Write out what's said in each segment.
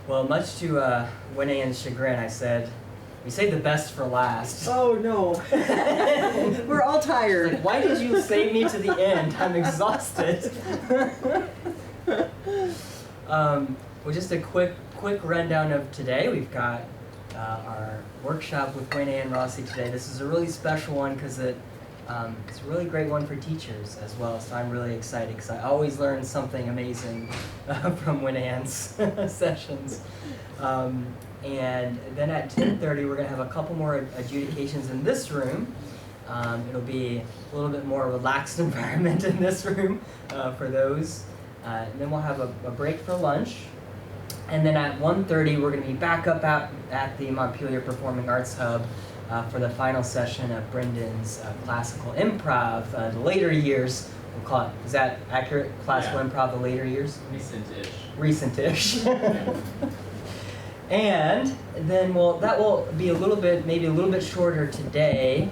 Well, much to Wynn-Anne's chagrin, I said, we saved the best for last. Oh no. We're all tired. Like, why did you save me to the end? I'm exhausted. Well, just a quick rundown of today. We've got our workshop with Wynn-Anne Rossi today. This is a really special one because it's a really great one for teachers as well. So I'm really excited because I always learn something amazing from Wynn-Anne's sessions. And then at 10:30, we're going to have a couple more adjudications in this room. It'll be a little bit more relaxed environment in this room for those. And then we'll have a break for lunch. And then at 1:30, we're going to be back up at the Montpelier Performing Arts Hub for the final session of Brendan's classical improv, the later years. We'll call it, is that accurate? Classical improv, the later years? Recent-ish. Recent-ish. And then that will be maybe a little bit shorter today,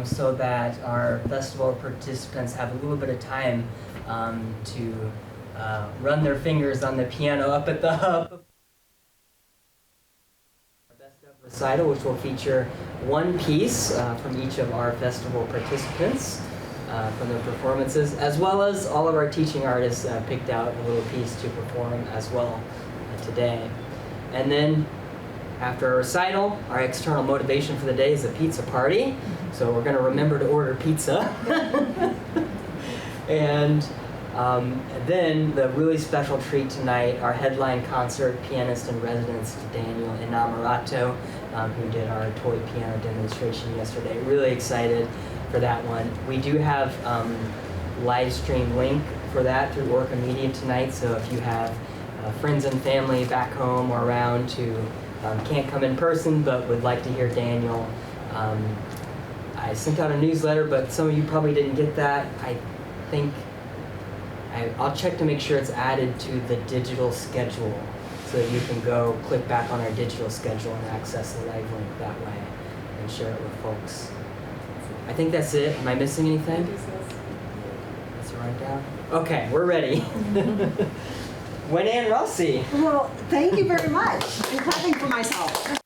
so that our festival participants have a little bit of time to run their fingers on the piano up at the hub. Our best of recital, which will feature one piece from each of our festival participants from their performances, as well as all of our teaching artists picked out a little piece to perform as well today. And then after a recital, our external motivation for the day is a pizza party. So we're going to remember to order pizza. And then the really special treat tonight, our headline concert, pianist in residence Daniel Inamorato, who did our toy piano demonstration yesterday. Really excited for that one. We do have live stream link for that through Orca Media tonight. So if you have friends and family back home or around who can't come in person but would like to hear Daniel, I sent out a newsletter, but some of you probably didn't get that. I think I'll check to make sure it's added to the digital schedule so that you can go click back on our digital schedule and access the live link that way and share it with folks. I think that's it. Am I missing anything? That's a rundown. Okay, we're ready. Wynn-Anne Rossi. Well, thank you very much. I'm clapping for myself.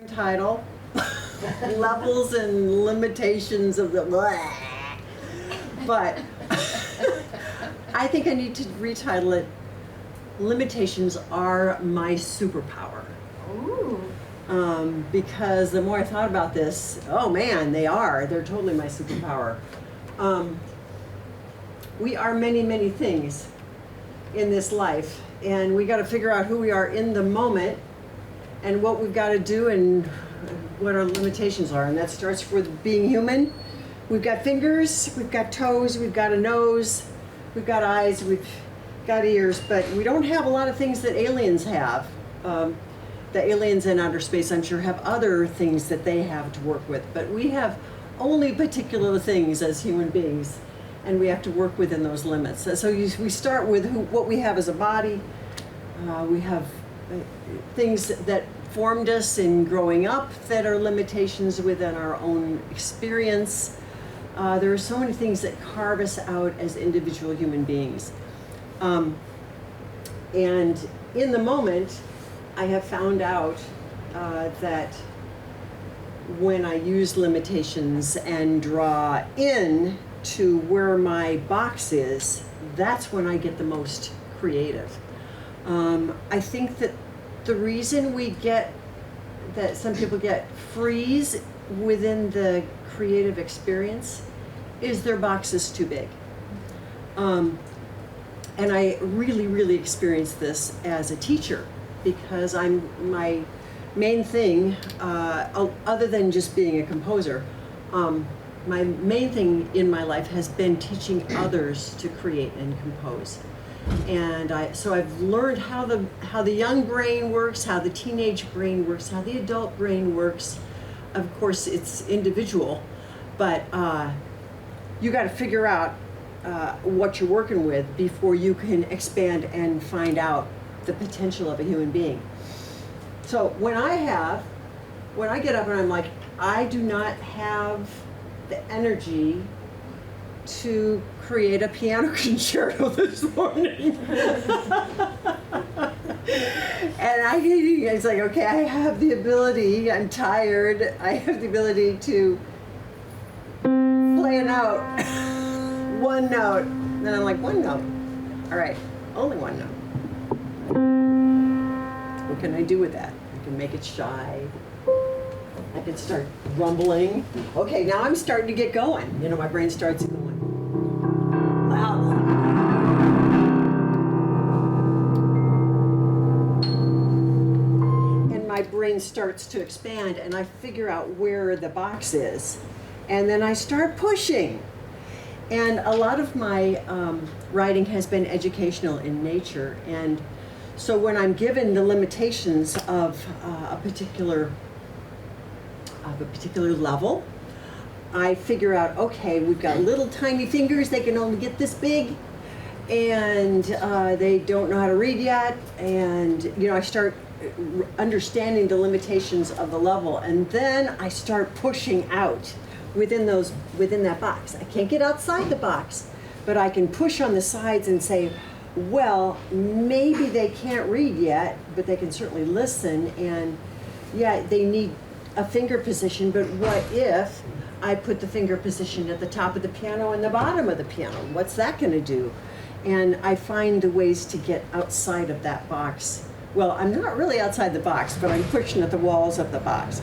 Title, Levels and Limitations of the blah. But I think I need to retitle it, Limitations Are My Superpower. Ooh. Because the more I thought about this, oh man, they're totally my superpower. We are many, many things in this life, and we got to figure out who we are in the moment and what we've got to do and what our limitations are. And that starts with being human. We've got fingers, we've got toes, we've got a nose, we've got eyes, we've got ears, but we don't have a lot of things that aliens have. The aliens in outer space, I'm sure, have other things that they have to work with, but we have only particular things as human beings, and we have to work within those limits. So we start with what we have as a body. We have things that formed us in growing up that are limitations within our own experience. There are so many things that carve us out as individual human beings. And in the moment, I have found out that when I use limitations and draw in to where my box is, that's when I get the most creative. I think that the reason that some people get freeze within the creative experience is their box is too big. And I really, really experienced this as a teacher, because my main thing, other than just being a composer, my main thing in my life has been teaching others to create and compose. And so I've learned how the young brain works, how the teenage brain works, how the adult brain works. Of course, it's individual, but you got to figure out what you're working with before you can expand and find out the potential of a human being. So when I get up and I'm like, I do not have the energy to create a piano concerto this morning. And it's like, okay, I have the ability, I'm tired, I have the ability to play a note, one note. And then I'm like, one note. All right, only one note. What can I do with that? I can make it shy. I can start rumbling. Okay, now I'm starting to get going. You know, my brain starts going. Wow. And my brain starts to expand, and I figure out where the box is. And then I start pushing. And a lot of my writing has been educational in nature. And so when I'm given the limitations of a particular level, I figure out, okay, we've got little tiny fingers, they can only get this big, and they don't know how to read yet, and you know, I start understanding the limitations of the level, and then I start pushing out within that box. I can't get outside the box, but I can push on the sides and say, well, maybe they can't read yet, but they can certainly listen, and yeah, they need a finger position, but what if I put the finger position at the top of the piano and the bottom of the piano? What's that going to do? And I find the ways to get outside of that box. Well, I'm not really outside the box, but I'm pushing at the walls of the box.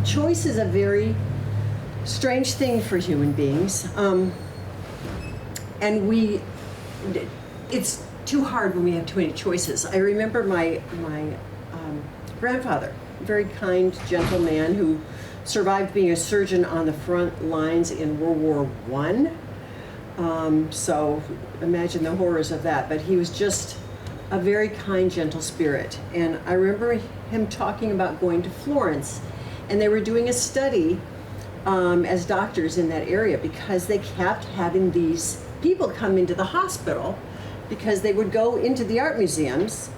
Choice is a very strange thing for human beings. And it's too hard when we have too many choices. I remember my grandfather, a very kind, gentle man who survived being a surgeon on the front lines in World War I. So imagine the horrors of that. But he was just a very kind, gentle spirit. And I remember him talking about going to Florence, and they were doing a study as doctors in that area because they kept having these people come into the hospital because they would go into the art museums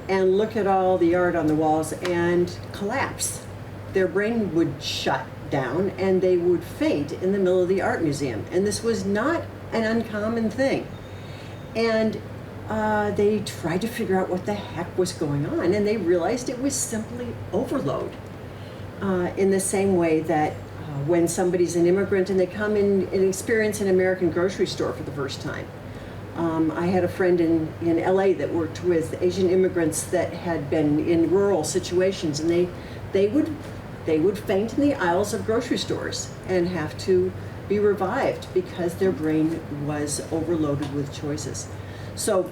and look at all the art on the walls and collapse. Their brain would shut down and they would faint in the middle of the art museum. And this was not an uncommon thing. And they tried to figure out what the heck was going on, and they realized it was simply overload. In the same way that when somebody's an immigrant and they come in and experience an American grocery store for the first time. I had a friend in LA that worked with Asian immigrants that had been in rural situations, and they would faint in the aisles of grocery stores and have to be revived because their brain was overloaded with choices. So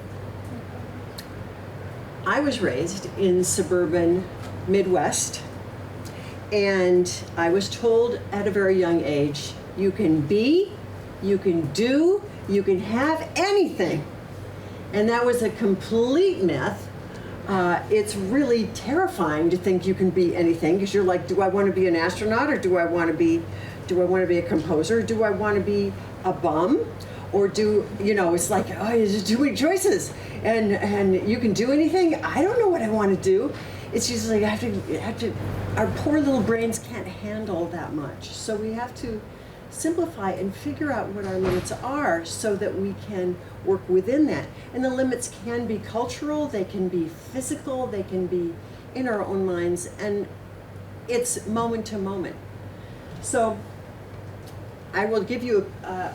I was raised in suburban Midwest, and I was told at a very young age, you can be, you can do, you can have anything. And that was a complete myth. It's really terrifying to think you can be anything, because you're like, do I want to be an astronaut, or do I want to be a composer? Do I want to be a bum? Or it's like, oh, there's too many choices, and you can do anything. I don't know what I want to do. It's just like our poor little brains can't handle that much. So we have to simplify and figure out what our limits are so that we can work within that. And the limits can be cultural, they can be physical, they can be in our own minds, and it's moment to moment. So I will give you a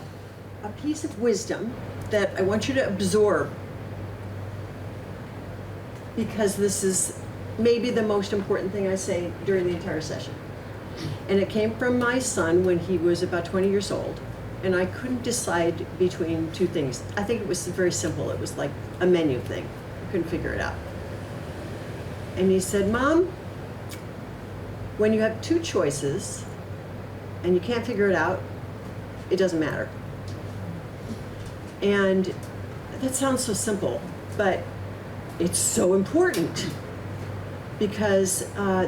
piece of wisdom that I want you to absorb, because this is maybe the most important thing I say during the entire session. And it came from my son when he was about 20 years old, and I couldn't decide between two things. I think it was very simple. It was like a menu thing. I couldn't figure it out. And he said, Mom, when you have two choices and you can't figure it out, it doesn't matter. And that sounds so simple, but it's so important. Because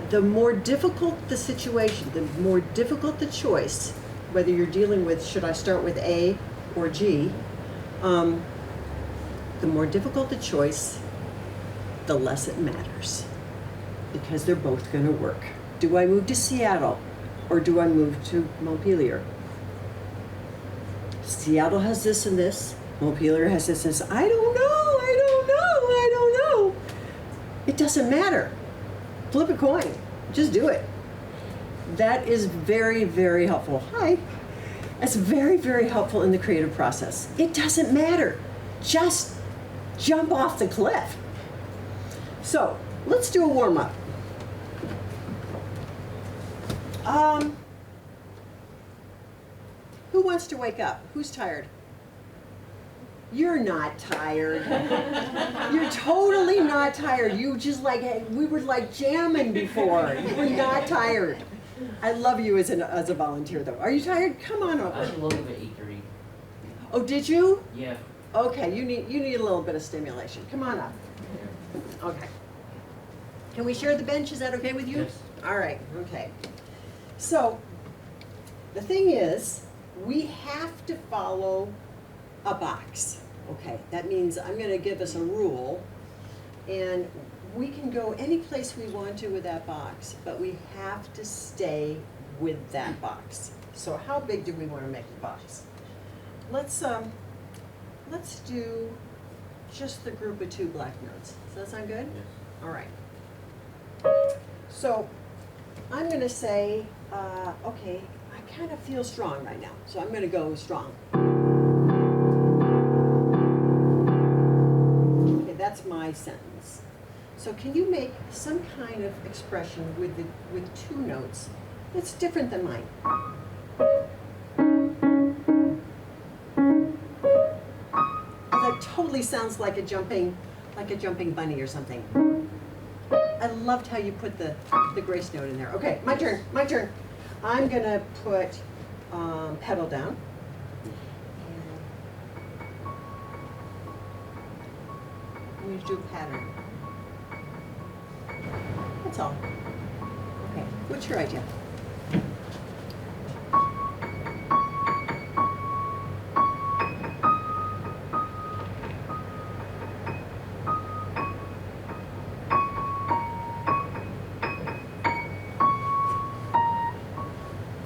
the more difficult the situation, the more difficult the choice, whether you're dealing with, should I start with A or G, the more difficult the choice, the less it matters, because they're both going to work. Do I move to Seattle or do I move to Montpelier? Seattle has this and this. Montpelier has this and this. I don't know. It doesn't matter. Flip a coin. Just do it. That is very, very helpful. Hi. That's very, very helpful in the creative process. It doesn't matter. Just jump off the cliff. So let's do a warm-up. Who wants to wake up? Who's tired? You're not tired. You're totally not tired. You just like, hey, we were like jamming before. You were not tired. I love you as a volunteer though. Are you tired? Come on I over. was a little bit eatery. Oh, did you? Yeah. Okay, you need a little bit of stimulation. Come on up. Okay. Can we share the bench? Is that okay with you? Yes. All right, okay. So, the thing is, we have to follow a box. Okay, that means I'm going to give us a rule, and we can go any place we want to with that box, but we have to stay with that box. So how big do we want to make the box? Let's do just the group of 2 black notes. Does that sound good? Yes. All right. So I'm going to say, okay, I kind of feel strong right now, so I'm going to go strong. Okay, that's my sentence. So can you make some kind of expression with 2 notes that's different than mine? That totally sounds like a jumping bunny or something. I loved how you put the grace note in there. Okay, my turn. I'm gonna put pedal down. I'm gonna do a pattern. That's all. Okay, what's your idea?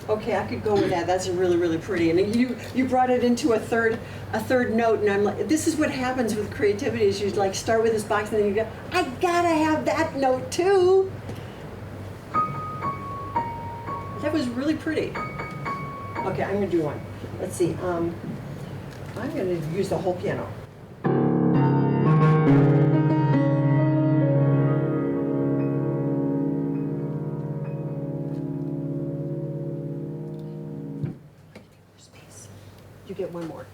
Okay, I could go with that. That's really, really pretty. And you brought it into a third note, and I'm like, this is what happens with creativity. Is you like start with this box, and then you go, I gotta have that note too. That was really pretty. Okay, I'm gonna do one. Let's see. I'm gonna use the whole piano. Space. You get one more.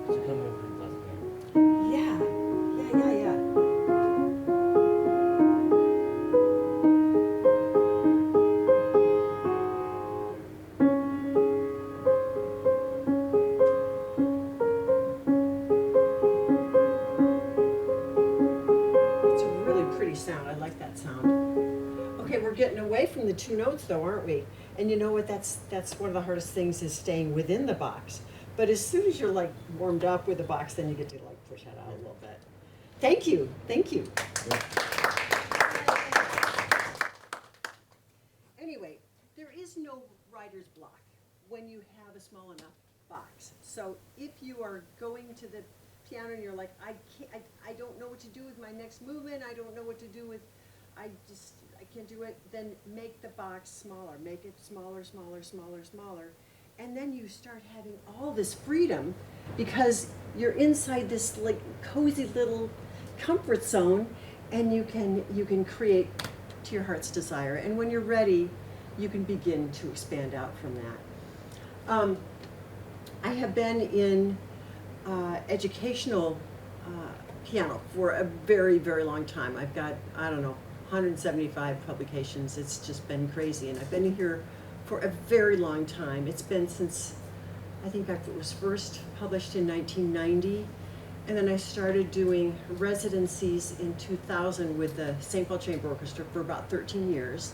So come over and last game. Yeah. It's a really pretty sound. I like that sound. Okay, we're getting away from the 2 notes though, aren't we? And you know what? That's one of the hardest things is staying within the box. But as soon as you're like warmed up with the box, then you get to like push that out a little bit. Thank you. Anyway, there is no writer's block when you have a small enough box. So if you are going to the piano and you're like, I don't know what to do with my next movement, I don't know what to do with, I can't do it, then make the box smaller. Make it smaller. And then you start having all this freedom because you're inside this like cozy little comfort zone, and you can create to your heart's desire. And when you're ready, you can begin to expand out from that. I have been in educational piano for a very, very long time. I've got, I don't know, 175 publications. It's just been crazy. And I've been here for a very long time. It's been since, I think it was first published in 1990. And then I started doing residencies in 2000 with the St. Paul Chamber Orchestra for about 13 years.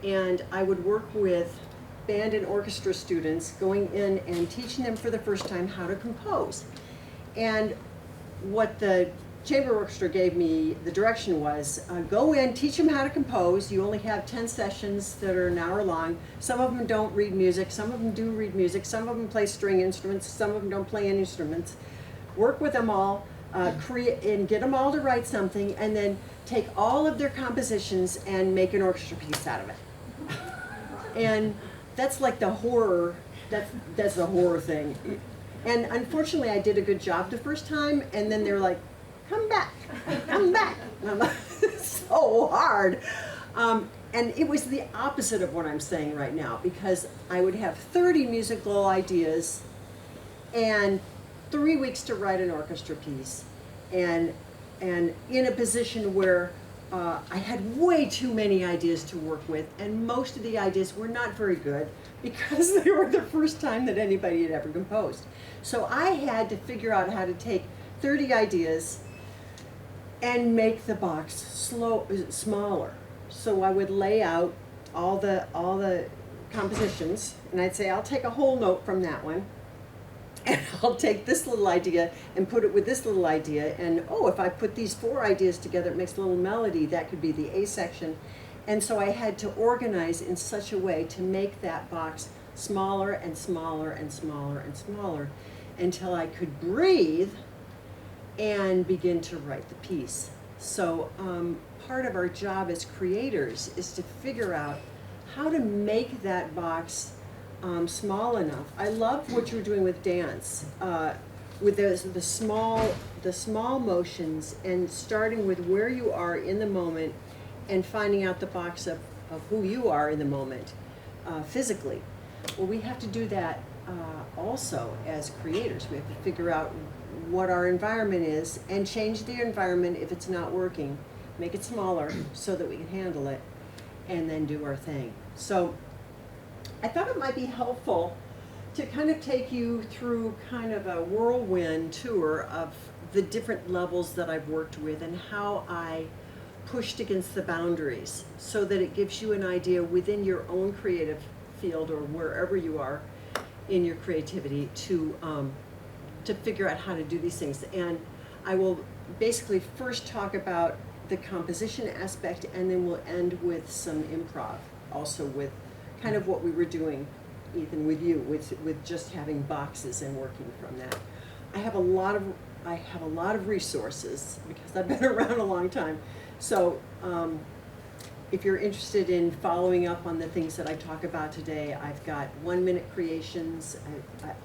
And I would work with band and orchestra students, going in and teaching them for the first time how to compose. And what the Chamber Orchestra gave me, the direction was, go in, teach them how to compose. You only have 10 sessions that are an hour long. Some of them don't read music, some of them do read music, some of them play string instruments, some of them don't play any instruments. Work with them all, create and get them all to write something, and then take all of their compositions and make an orchestra piece out of it. And that's like the horror, that's the horror thing. And unfortunately, I did a good job the first time, and then they're like, come back, come back. And I'm like, so hard. And it was the opposite of what I'm saying right now, because I would have 30 musical ideas and 3 weeks to write an orchestra piece, and in a position where I had way too many ideas to work with, and most of the ideas were not very good because they were the first time that anybody had ever composed. So I had to figure out how to take 30 ideas and make the box smaller. So I would lay out all the compositions, and I'd say, I'll take a whole note from that one, and I'll take this little idea and put it with this little idea, and oh, if I put these 4 ideas together, it makes a little melody. That could be the A section. And so I had to organize in such a way to make that box smaller and smaller and smaller and smaller until I could breathe and begin to write the piece. So part of our job as creators is to figure out how to make that box small enough. I love what you're doing with dance, with the small motions, and starting with where you are in the moment and finding out the box of who you are in the moment physically. Well, we have to do that also as creators. We have to figure out what our environment is and change the environment if it's not working, make it smaller so that we can handle it, and then do our thing. So I thought it might be helpful to kind of take you through kind of a whirlwind tour of the different levels that I've worked with and how I pushed against the boundaries, so that it gives you an idea within your own creative field or wherever you are in your creativity to figure out how to do these things. And I will basically first talk about the composition aspect, and then we'll end with some improv, also with kind of what we were doing, Ethan, with you, with just having boxes and working from that. I have a lot of resources because I've been around a long time. So if you're interested in following up on the things that I talk about today, I've got 1-minute creations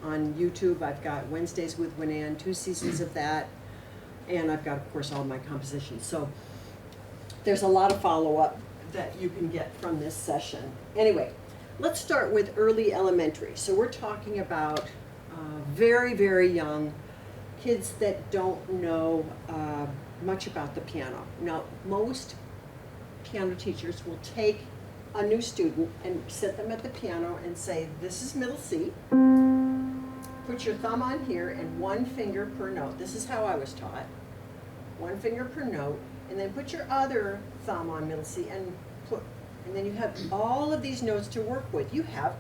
on YouTube. I've got Wednesdays with Wynn-Anne, 2 seasons of that, and I've got, of course, all my compositions. So there's a lot of follow-up that you can get from this session. Anyway, let's start with early elementary. So we're talking about very, very young kids that don't know much about the piano. Now, most piano teachers will take a new student and sit them at the piano and say, this is middle C. Put your thumb on here and 1 finger per note. This is how I was taught. 1 finger per note, and then put your other thumb on middle C and then you have all of these notes to work with. You have,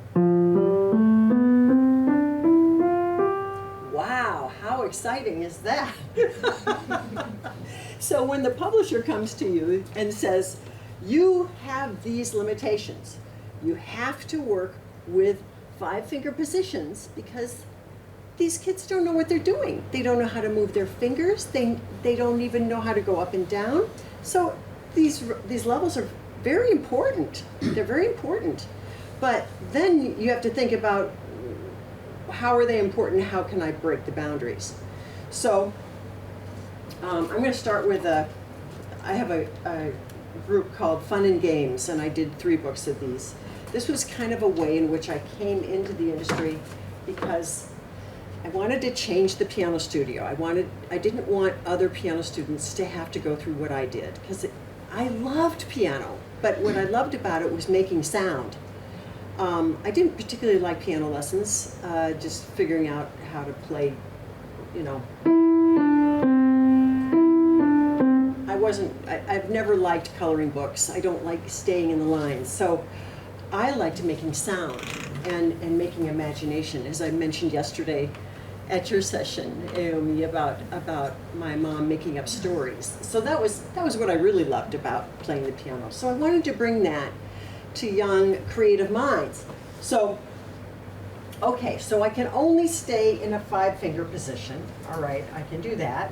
wow, how exciting is that? So when the publisher comes to you and says, you have these limitations, you have to work with 5-finger positions, because these kids don't know what they're doing. They don't know how to move their fingers. They don't even know how to go up and down. So these levels are very important. They're very important. But then you have to think about, how are they important? How can I break the boundaries? So I'm going to start with I have a group called Fun and Games, and I did 3 books of these. This was kind of a way in which I came into the industry, because I wanted to change the piano studio. I didn't want other piano students to have to go through what I did, because I loved piano, but what I loved about it was making sound. I didn't particularly like piano lessons, just figuring out how to play, you know. I've never liked coloring books. I don't like staying in the lines. So I liked making sound and making imagination, as I mentioned yesterday at your session, Naomi, about my mom making up stories. So that was what I really loved about playing the piano. So I wanted to bring that to young creative minds. So, okay, so I can only stay in a 5-finger position. All right, I can do that.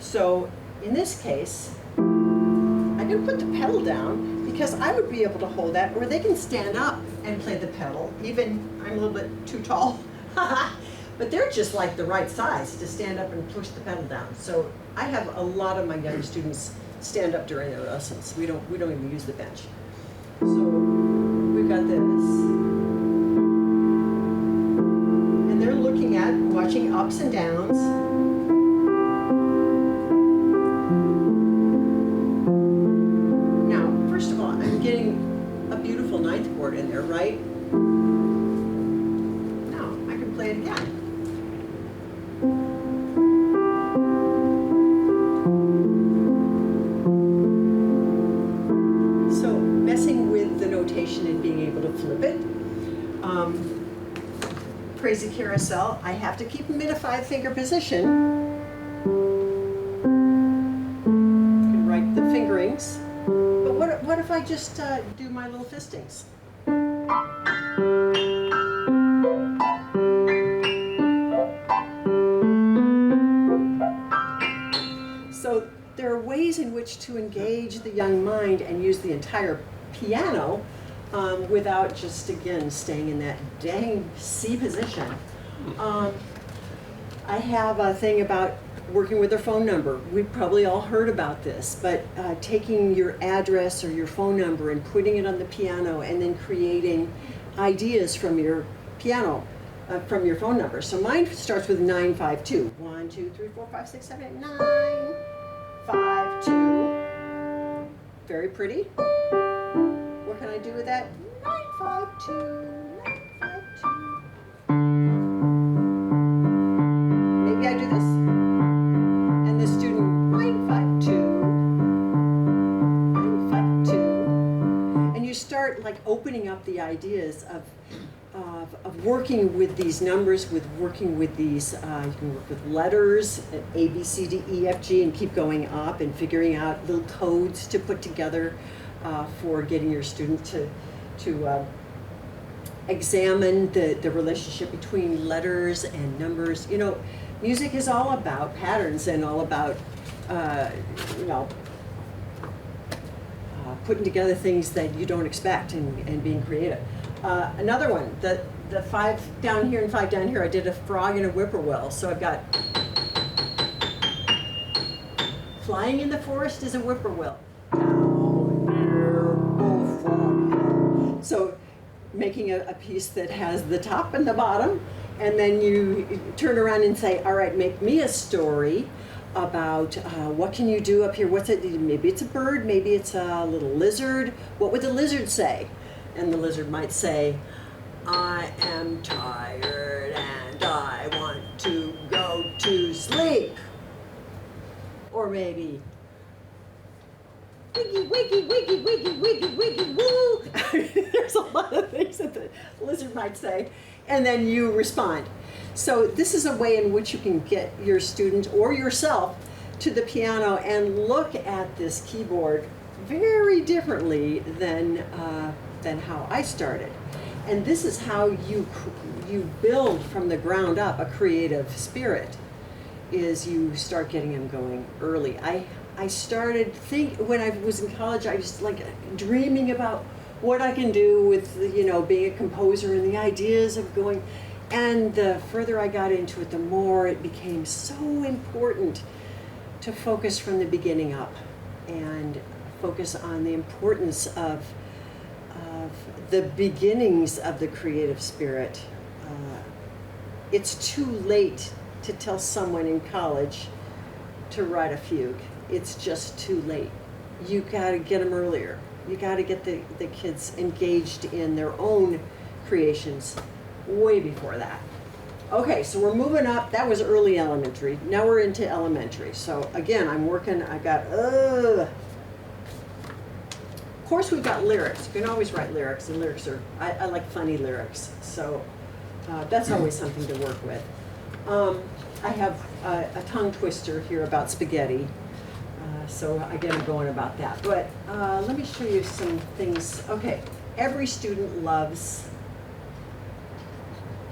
So in this case, I'm going to put the pedal down because I would be able to hold that, or they can stand up and play the pedal. Even I'm a little bit too tall, but they're just like the right size to stand up and push the pedal down. So I have a lot of my young students stand up during their lessons. We don't even use the bench. So we've got this, and they're looking at watching ups and downs. In there, right? Now I can play it again. So messing with the notation and being able to flip it. Crazy carousel, I have to keep them in a 5-finger position. You can write the fingerings. But what if I just do my little fistings? So there are ways in which to engage the young mind and use the entire piano without just, again, staying in that dang C position. I have a thing about working with their phone number. We've probably all heard about this, but taking your address or your phone number and putting it on the piano and then creating ideas from your piano, from your phone number. So mine starts with 952. 1, 2, 3, 4, 5, 6, 7, 8, 9, 5, 2. Very pretty. What can I do with that? 952, 952. Maybe I do this. And the student, 952, 952. And you start like opening up the ideas of working with these numbers, working with these, you can work with letters, A, B, C, D, E, F, G, and keep going up and figuring out little codes to put together for getting your student to examine the relationship between letters and numbers. You know, music is all about patterns and all about, putting together things that you don't expect and being creative. Another one, the 5 down here and 5 down here, I did a frog and a whippoorwill. So I've got flying in the forest is a whippoorwill. Down here, bullfrog. So making a piece that has the top and the bottom, and then you turn around and say, all right, make me a story about what can you do up here? What's it? Maybe it's a bird, maybe it's a little lizard. What would the lizard say? And the lizard might say, I am tired and I want to go to sleep. Or maybe, wiggy, wiggy, wiggy, wiggy, wiggy, wiggy, woo. There's a lot of things that the lizard might say, and then you respond. So this is a way in which you can get your student or yourself to the piano and look at this keyboard very differently than how I started. And this is how you build from the ground up a creative spirit, is you start getting them going early. I started when I was in college, I was like dreaming about what I can do with, being a composer and the ideas of going. And the further I got into it, the more it became so important to focus from the beginning up and focus on the importance of the beginnings of the creative spirit. it's too late to tell someone in college to write a fugue. It's just too late. You gotta get them earlier. You gotta get the kids engaged in their own creations way before that. Okay, so we're moving up. That was early elementary. Now we're into elementary. So again, I got, Of course we've got lyrics. You can always write lyrics, and lyrics are, I like funny lyrics. So that's always something to work with. I have a tongue twister here about spaghetti. So again, I'm going about that. But let me show you some things. Okay, every student loves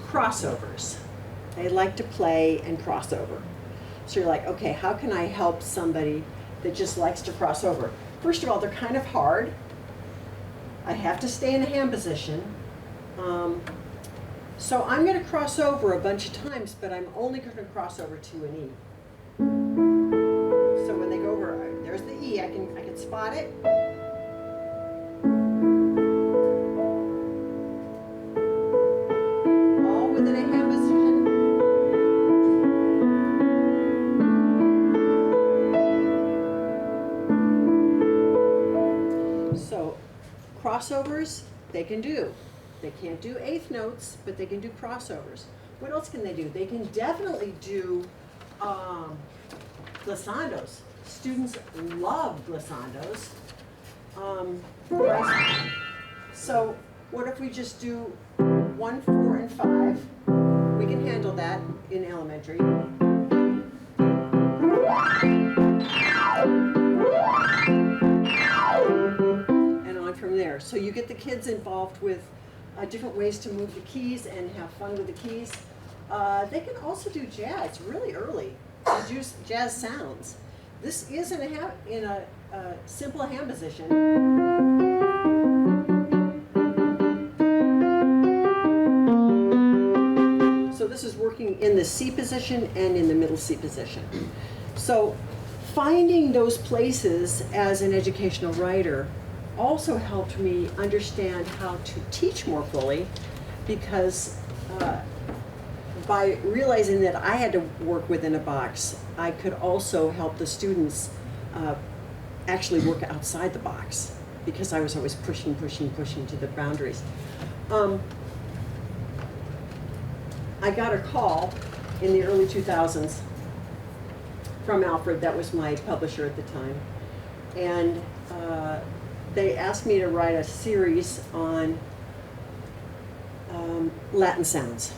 crossovers. They like to play and cross over. So you're like, okay, how can I help somebody that just likes to cross over? First of all, they're kind of hard. I have to stay in a hand position. So I'm going to cross over a bunch of times, but I'm only going to cross over to an E. So when they go over, there's the E. I can spot it. All within a hand position. So crossovers, they can do. They can't do eighth notes, but they can do crossovers. What else can they do? They can definitely do glissandos. Students love glissandos. So what if we just do 1, 4, and 5? We can handle that in elementary. And on from there. So you get the kids involved with different ways to move the keys and have fun with the keys. They can also do jazz really early, do jazz sounds. This is in a simple hand position. So this is working in the C position and in the middle C position. So finding those places as an educational writer also helped me understand how to teach more fully, because by realizing that I had to work within a box, I could also help the students actually work outside the box, because I was always pushing to the boundaries. I got a call in the early 2000s from Alfred, that was my publisher at the time, and they asked me to write a series on Latin sounds.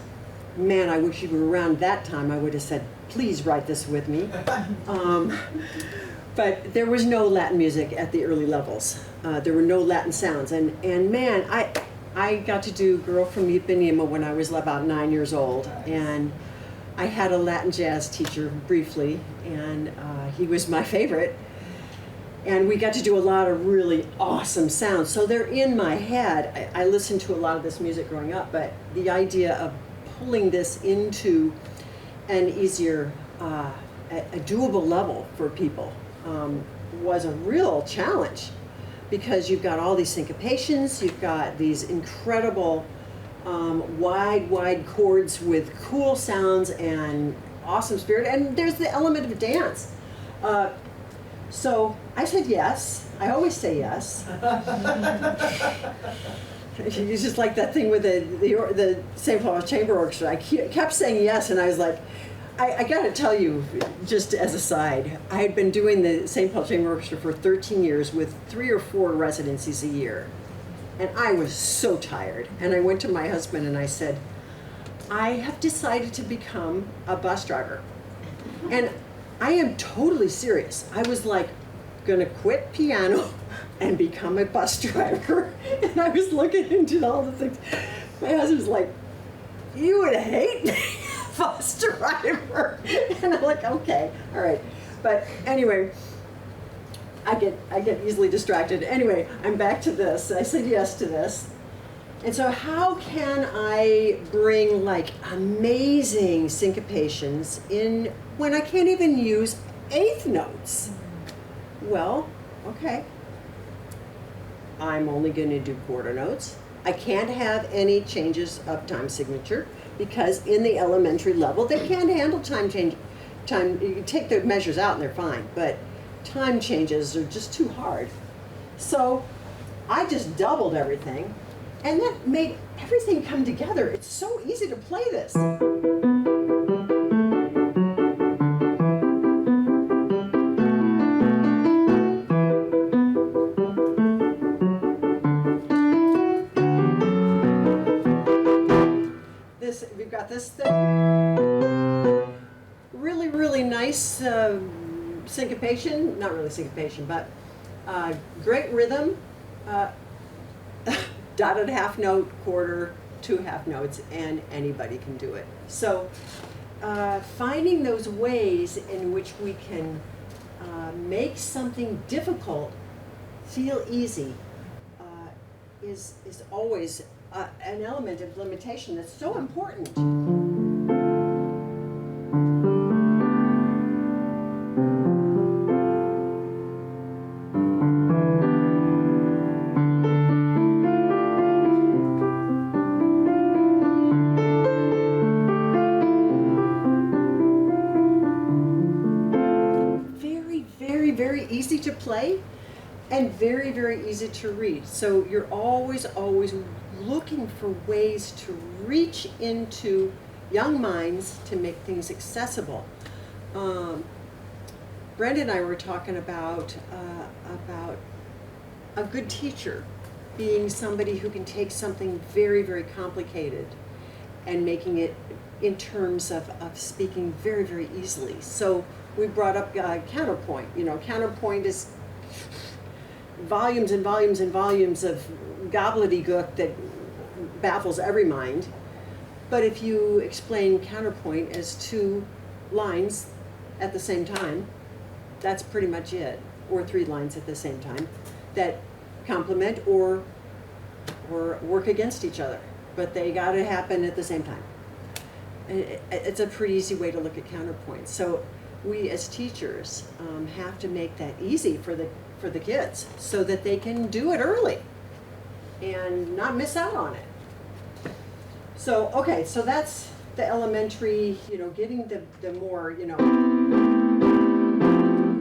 Man, I wish you were around that time. I would have said, please write this with me. But there was no Latin music at the early levels. There were no Latin sounds. And man, I got to do Girl from Ipanema when I was about 9 years old. And I had a Latin jazz teacher briefly, and he was my favorite. And we got to do a lot of really awesome sounds. So they're in my head. I listened to a lot of this music growing up, but the idea of pulling this into an easier, a doable level for people was a real challenge, because you've got all these syncopations, you've got these incredible wide chords with cool sounds and awesome spirit, and there's the element of dance. So I said yes. I always say yes. It's just like that thing with the St. Paul Chamber Orchestra. I kept saying yes, and I was like, I got to tell you, just as a side, I had been doing the St. Paul Chamber Orchestra for 13 years with 3 or 4 residencies a year. And I was so tired. And I went to my husband and I said, I have decided to become a bus driver. And I am totally serious. I was like, gonna quit piano and become a bus driver. And I was looking into all the things. My husband was like, you would hate me, bus driver. And I'm like, okay, all right. But anyway, I get easily distracted. Anyway, I'm back to this. I said yes to this. And so how can I bring like amazing syncopations in when I can't even use eighth notes? Well, okay. I'm only going to do quarter notes. I can't have any changes of time signature because in the elementary level, they can't handle time. You take the measures out and they're fine, but time changes are just too hard. So I just doubled everything, and that made everything come together. It's so easy to play this. We've got this thing. Really, really nice syncopation. Not really syncopation, but great rhythm. Dotted half note, quarter, 2 half notes, and anybody can do it. So finding those ways in which we can make something difficult feel easy is always an element of limitation that's so important. Very, very, very easy to play and very, very easy to read. So you're always looking for ways to reach into young minds to make things accessible. Brenda and I were talking about a good teacher being somebody who can take something very, very complicated and making it in terms of speaking very, very easily. So we brought up counterpoint. You know, counterpoint is volumes and volumes and volumes of gobbledygook that baffles every mind. But if you explain counterpoint as 2 lines at the same time, that's pretty much it. Or 3 lines at the same time that complement or work against each other. But they gotta happen at the same time. It's a pretty easy way to look at counterpoint. So we as teachers have to make that easy for the kids so that they can do it early and not miss out on it. So, okay, so that's the elementary, you know, getting the more, you know,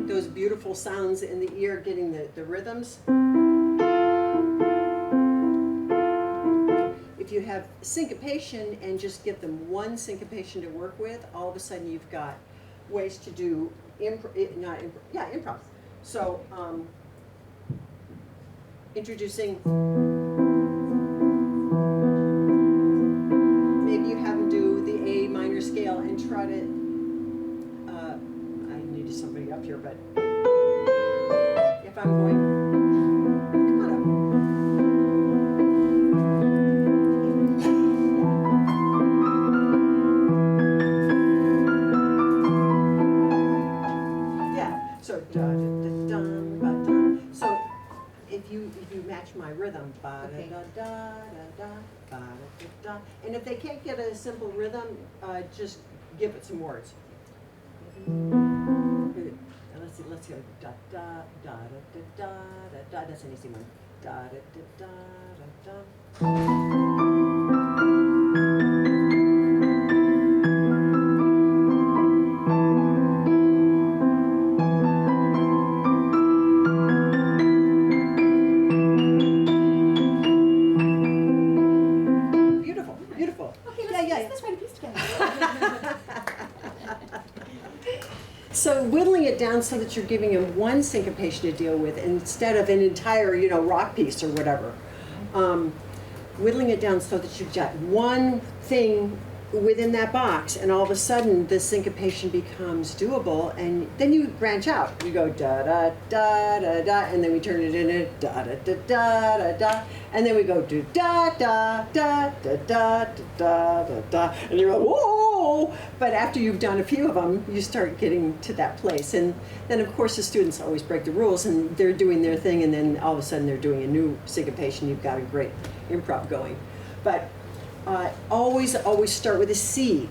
those beautiful sounds in the ear, getting the rhythms. If you have syncopation and just give them one syncopation to work with, all of a sudden you've got ways to do improv. So, introducing, maybe you have them do the A minor scale and try to, I need somebody up here, but if I'm going, come on up. Yeah, so da-da-da-dum-ba-dum. So if you match my rhythm, ba-da-da-da-da-da, ba-da-da-da. And if they can't get a simple rhythm, just give it some words. Let's go da da da da da da da. That's an easy one. Da da da da da Beautiful, beautiful. Okay, let's write a piece together. So whittling it down so that you're giving them one syncopation to deal with instead of an entire, you know, rock piece or whatever. Whittling it down so that you've got one thing within that box, and all of a sudden the syncopation becomes doable, and then you branch out. You go da da da da da, and then we turn it into da da da da da da, and then we go do da da da da da da da da, and you go whoa! But after you've done a few of them, you start getting to that place, and then of course the students always break the rules, and they're doing their thing, and then all of a sudden they're doing a new syncopation. You've got a great improv going, but. Always start with a seed.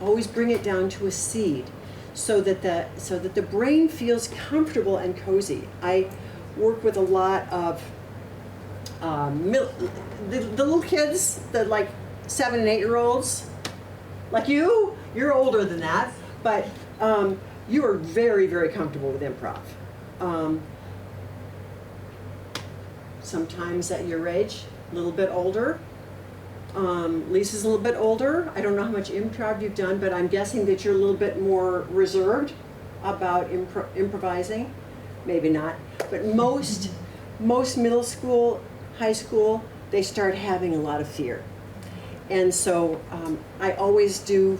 Always bring it down to a seed, so that the brain feels comfortable and cozy. I work with a lot of the little kids, the like 7 and 8 year olds. like you're older than that, but you are very, very comfortable with improv. Sometimes at your age, a little bit older. Lisa's a little bit older. I don't know how much improv you've done, but I'm guessing that you're a little bit more reserved about improvising. Maybe not, but most middle school, high school, they start having a lot of fear. And so I always do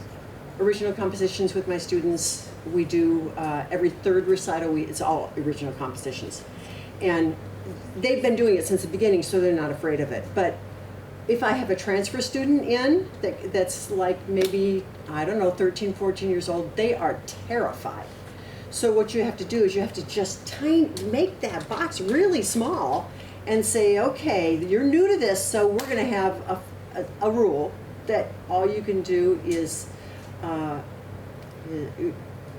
original compositions with my students. We do every third recital, it's all original compositions. And they've been doing it since the beginning, so they're not afraid of it. But if I have a transfer student in that's like maybe, I don't know, 13, 14 years old, they are terrified. So what you have to do is you have to just make that box really small and say, okay, you're new to this, so we're going to have a rule that all you can do is,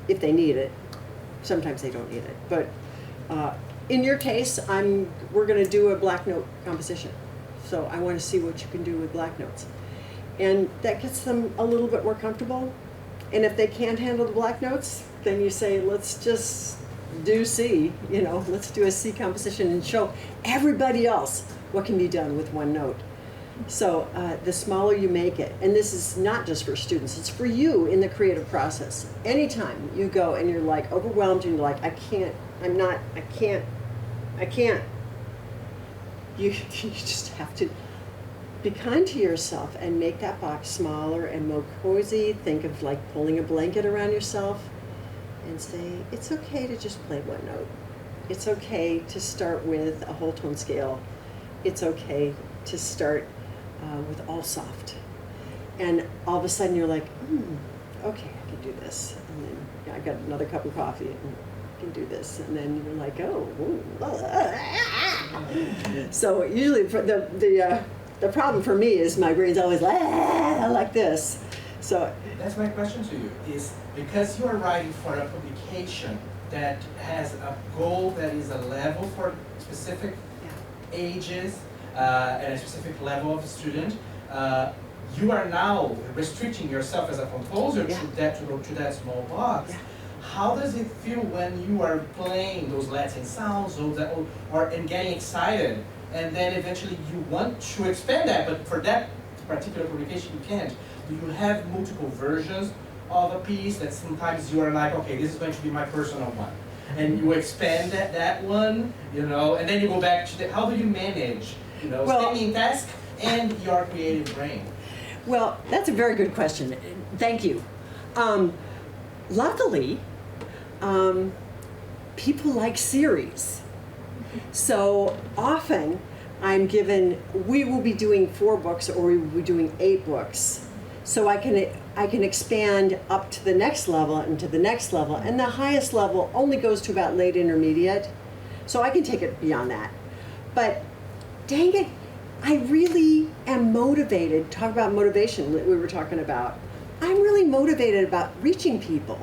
if they need it, sometimes they don't need it, but in your case, we're going to do a black note composition. So I want to see what you can do with black notes. And that gets them a little bit more comfortable. And if they can't handle the black notes, then you say, let's just do C, let's do a C composition and show everybody else what can be done with one note. So the smaller you make it, and this is not just for students, it's for you in the creative process. Anytime you go and you're like overwhelmed and you're like, I can't, you just have to be kind to yourself and make that box smaller and more cozy. Think of like pulling a blanket around yourself and say, it's okay to just play one note. It's okay to start with a whole tone scale. It's okay to start with all soft. And all of a sudden you're like, okay, I can do this. And then I got another cup of coffee and I can do this. And then you're like, oh. So usually the problem for me is my brain's always like this. So that's my question to you, is because you are writing for a publication that has a goal that is a level for specific ages and a specific level of student, you are now restricting yourself as a composer to that small box. Yeah. How does it feel when you are playing those Latin sounds and getting excited, and then eventually you want to expand that, but for that particular publication you can't? Do you have multiple versions of a piece that sometimes you are like, okay, this is going to be my personal one, and you expand that one, and then you go back to how do you manage, staying in task and your creative brain? Well, that's a very good question. Thank you. Luckily, people like series. So often I'm given, we will be doing 4 books or we will be doing 8 books. So I can expand up to the next level and to the next level. And the highest level only goes to about late intermediate. So I can take it beyond that. But dang it, I really am motivated. Talk about motivation that we were talking about. I'm really motivated about reaching people.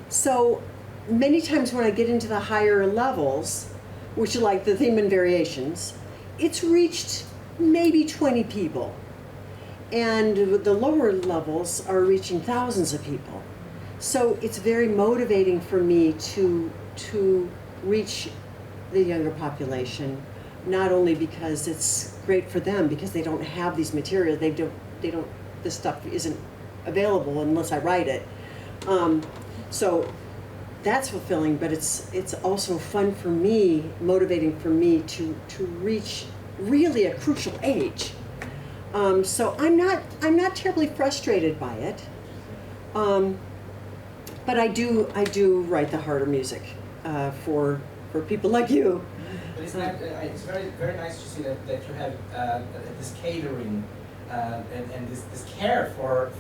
So many times when I get into the higher levels, which are like the theme and variations, it's reached maybe 20 people. And the lower levels are reaching thousands of people. So it's very motivating for me to reach the younger population, not only because it's great for them because they don't have these materials, this stuff isn't available unless I write it. So that's fulfilling, but it's also fun for me, motivating for me to reach really a crucial age. So I'm not terribly frustrated by it, but I do write the harder music for people like you. But it's very very nice to see that you have this catering and this care for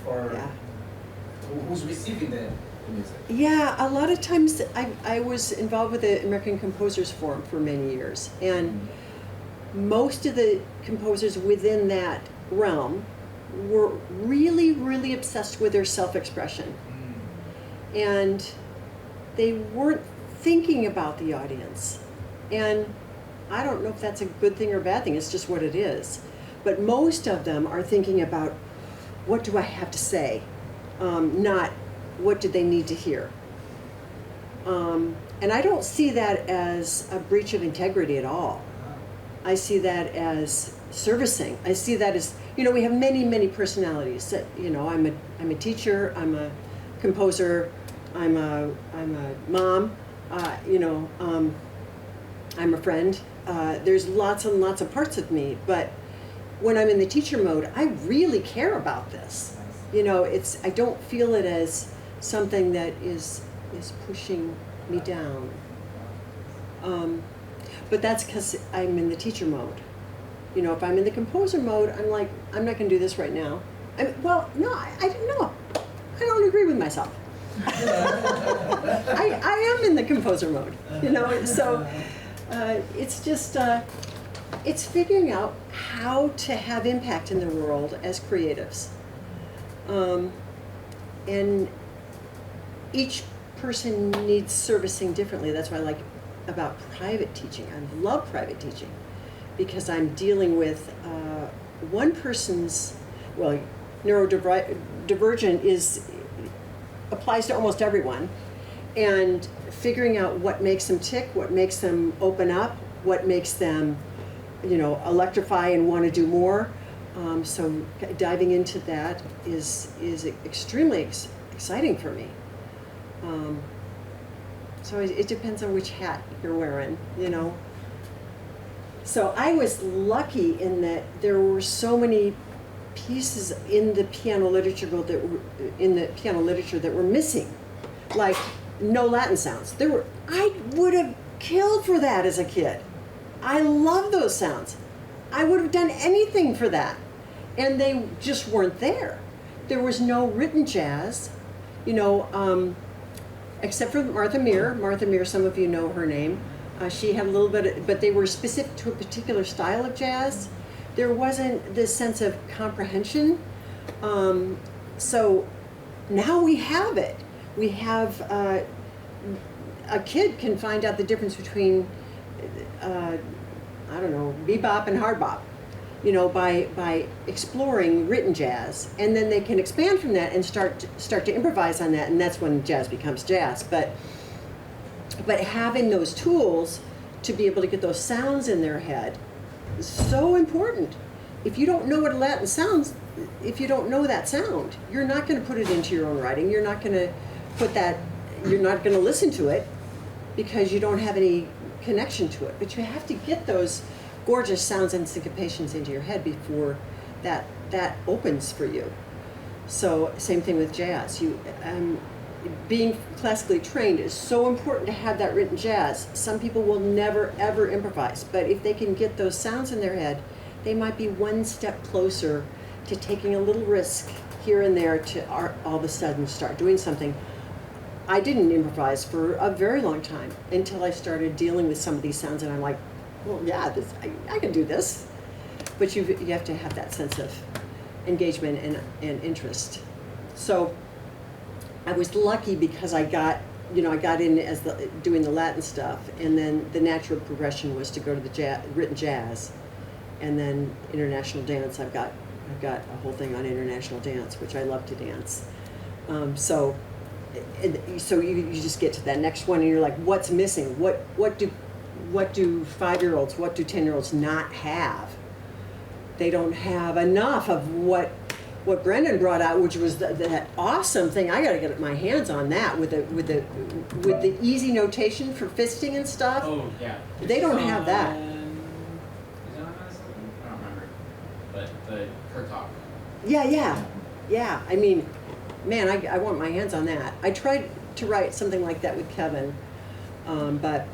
who's receiving the music. Yeah, a lot of times I was involved with the American Composers Forum for many years, and most of the composers within that realm were really, really obsessed with their self-expression. And they weren't thinking about the audience. And I don't know if that's a good thing or a bad thing, it's just what it is. But most of them are thinking about, what do I have to say, not what do they need to hear. And I don't see that as a breach of integrity at all. I see that as servicing. I see that as, you know, we have many, many personalities. That, you know, I'm a teacher, I'm a composer, I'm a mom, you know, I'm a friend. There's lots and lots of parts of me, but when I'm in the teacher mode, I really care about this. You know, I don't feel it as something that is pushing me down. But that's because I'm in the teacher mode. You know, if I'm in the composer mode, I'm like, I'm not going to do this right now. I don't know. I don't agree with myself. I am in the composer mode, you know, so it's just, it's figuring out how to have impact in the world as creatives. And each person needs servicing differently. That's what I like about private teaching. I love private teaching because I'm dealing with one person's, well, neurodivergent applies to almost everyone, and figuring out what makes them tick, what makes them open up, what makes them, you know, electrify and want to do more. So diving into that is extremely exciting for me. So it depends on which hat you're wearing, you know. So I was lucky in that there were so many pieces in the piano literature that were missing, like no Latin sounds. I would have killed for that as a kid. I love those sounds. I would have done anything for that, and they just weren't there. There was no written jazz, you know, except for Martha Meir. Martha Meir, some of you know her name. She had a little bit, but they were specific to a particular style of jazz. There wasn't this sense of comprehension. So now we have it. We have, a kid can find out the difference between, I don't know, bebop and hard bop, you know, by exploring written jazz, and then they can expand from that and start to improvise on that, and that's when jazz becomes jazz. But having those tools to be able to get those sounds in their head is so important. If you don't know what a Latin sounds, if you don't know that sound, you're not going to put it into your own writing. You're not going to put that. You're not going to listen to it because you don't have any connection to it. But you have to get those gorgeous sounds and syncopations into your head before that opens for you. So same thing with jazz. Being classically trained is so important to have that written jazz. Some people will never ever improvise, but if they can get those sounds in their head, they might be one step closer to taking a little risk here and there to all of a sudden start doing something. I didn't improvise for a very long time until I started dealing with some of these sounds, and I'm like, well, yeah, I can do this. But you have to have that sense of engagement and interest. So I was lucky because I got in as doing the Latin stuff, and then the natural progression was to go to the written jazz, and then international dance. I've got a whole thing on international dance, which I love to dance. So you just get to that next one, and you're like, what's missing? What do 5-year-olds, what do 10-year-olds not have? They don't have enough of what Brendan brought out, which was that awesome thing. I got to get my hands on that with the easy notation for fisting and stuff. Oh yeah. They don't have that. Is it on this? I don't remember. But the Kurtok. Yeah. I mean, man, I want my hands on that. I tried to write something like that with Kevin, but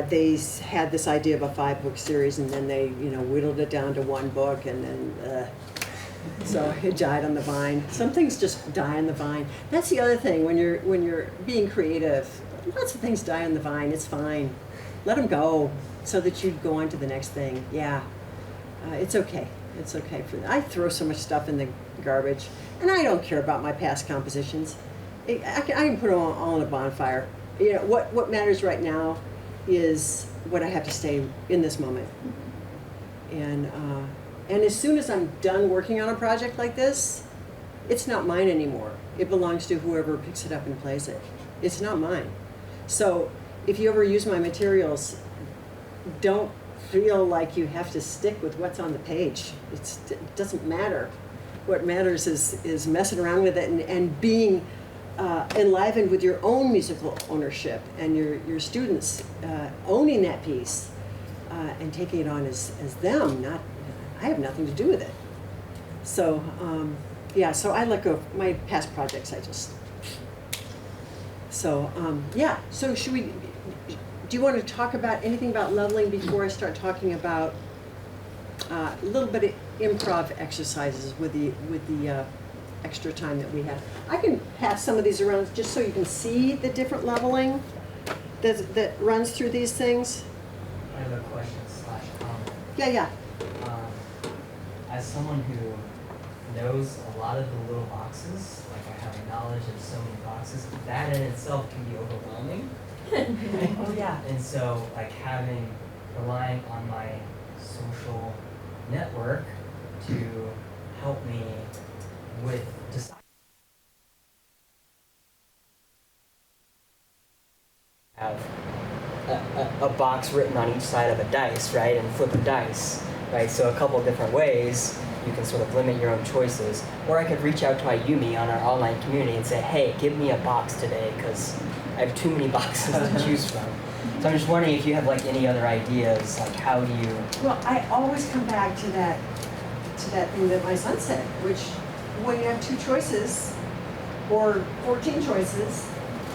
they had this idea of a 5-book series, and then they, whittled it down to 1 book, and then so it died on the vine. Some things just die on the vine. That's the other thing when you're being creative. Lots of things die on the vine. It's fine. Let them go, so that you go on to the next thing. Yeah, it's okay. It's okay for that. I throw so much stuff in the garbage, and I don't care about my past compositions. I can put them all on a bonfire. What matters right now is what I have to say in this moment. And And as soon as I'm done working on a project like this, it's not mine anymore. It belongs to whoever picks it up and plays it. It's not mine. So if you ever use my materials, don't feel like you have to stick with what's on the page. It doesn't matter. What matters is messing around with it and being enlivened with your own musical ownership and your students owning that piece and taking it on as them. Not, I have nothing to do with it. So yeah, so I let go of my past projects. So should we? Do you want to talk about anything about leveling before I start talking about a little bit of improv exercises with the extra time that we have? I can pass some of these around just so you can see the different leveling that runs through these things. I have a question / comment. Yeah. As someone who knows a lot of the little boxes, like I have a knowledge of so many boxes, that in itself can be overwhelming. Oh yeah. And so, like relying on my social network to help me with deciding. Have a box written on each side of a dice, right, and flip a dice, right? So a couple different ways you can sort of limit your own choices. Or I could reach out to Ayumi on our online community and say, hey, give me a box today because I have too many boxes to choose from. So I'm just wondering if you have like any other ideas, like how do you? Well, I always come back to that thing that my son said, which when you have 2 choices or 14 choices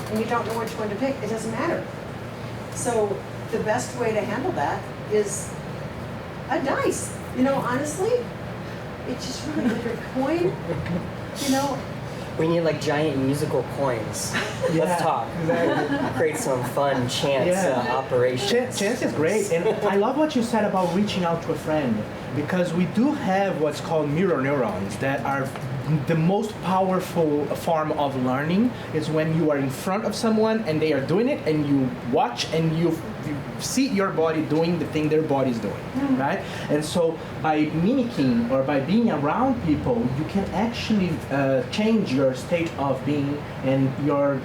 and you don't know which one to pick, it doesn't matter. So the best way to handle that is a dice. You know, honestly, it's just really like a coin. You know. We need like giant musical coins. Yeah, Let's talk. exactly. Create some fun chance operations. Chance is great, and I love what you said about reaching out to a friend, because we do have what's called mirror neurons that are the most powerful form of learning is when you are in front of someone and they are doing it and you watch and you see your body doing the thing their body is doing, right? And so by mimicking or by being around people, you can actually change your state of being and your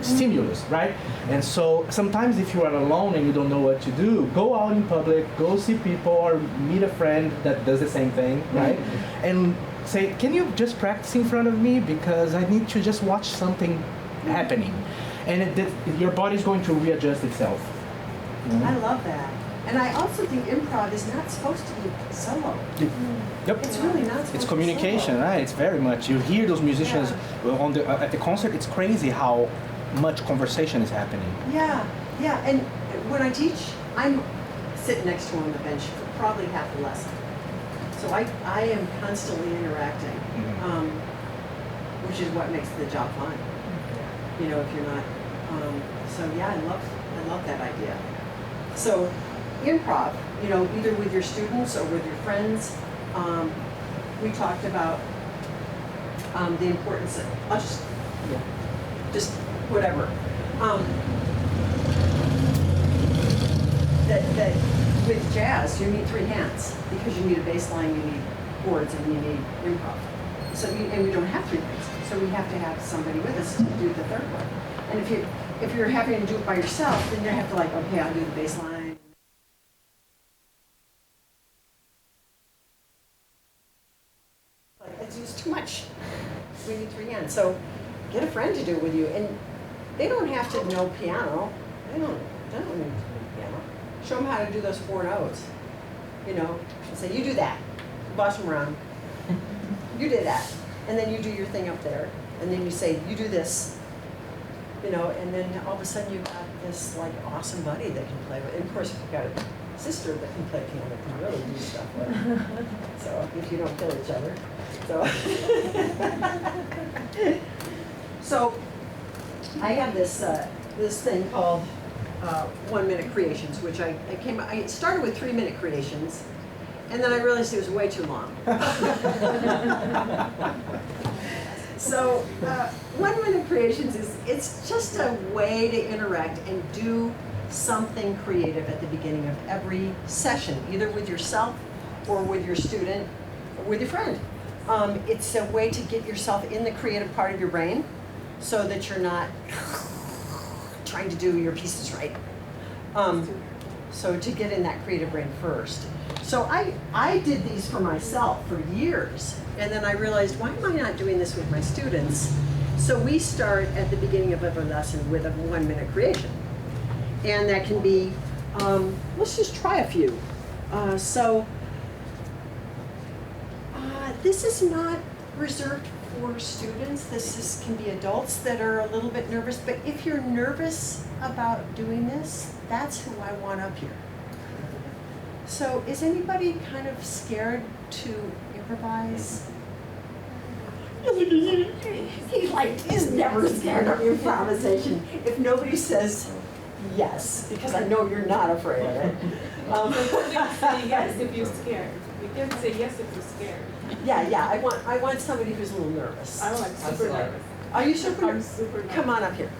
stimulus, right? And so sometimes if you are alone and you don't know what to do, go out in public, go see people or meet a friend that does the same thing, right? And say, can you just practice in front of me because I need to just watch something happening. And your body's going to readjust itself. I love that. And I also think improv is not supposed to be solo. Yep. It's really not supposed It's to communication, be solo. right? It's very much. You hear those musicians on at the concert. It's crazy how much conversation is happening. Yeah. And when I teach, I'm sitting next to him on the bench for probably half the lesson. So I am constantly interacting, which is what makes the job fun. You know, if you're not. So yeah, I love that idea. So improv, you know, either with your students or with your friends. We talked about the importance of, I'll just whatever. That with jazz, you need 3 hands because you need a bass line, you need chords, and you need improv. So and we don't have 3 hands, so we have to have somebody with us to do the third one. And if you're having to do it by yourself, then you have to like, okay, I'll do the bass line. Like, it's just too much. We need 3 hands. So get a friend to do it with you, and they don't have to know piano. They don't need to know piano. Show them how to do those 4 notes. You know, and say, you do that. Boss them around. You did that. And then you do your thing up there. And then you say, you do this. You know, and then all of a sudden you've got this like awesome buddy that can play with. And of course, if you've got a sister that can play piano, that can really do stuff with. So if you don't kill each other. So I have this this thing called 1 minute creations, which I started with 3 minute creations, and then I realized it was way too long. So 1 minute creations it's just a way to interact and do something creative at the beginning of every session, either with yourself or with your student, or with your friend. It's a way to get yourself in the creative part of your brain so that you're not trying to do your pieces right. So to get in that creative brain first. So I did these for myself for years, and then I realized, why am I not doing this with my students? So we start at the beginning of every lesson with a 1-minute creation. And that can be, let's just try a few. This is not reserved for students. Can be adults that are a little bit nervous, but if you're nervous about doing this, that's who I want up here. So is anybody kind of scared to improvise? He's never scared of improvisation. If nobody says yes, because I know you're not afraid of it. Say yes if you're scared. You can say yes if you're scared. Yeah. I want somebody who's a little nervous. I'm like super nervous. Are you super? I'm super nervous. Come on up here.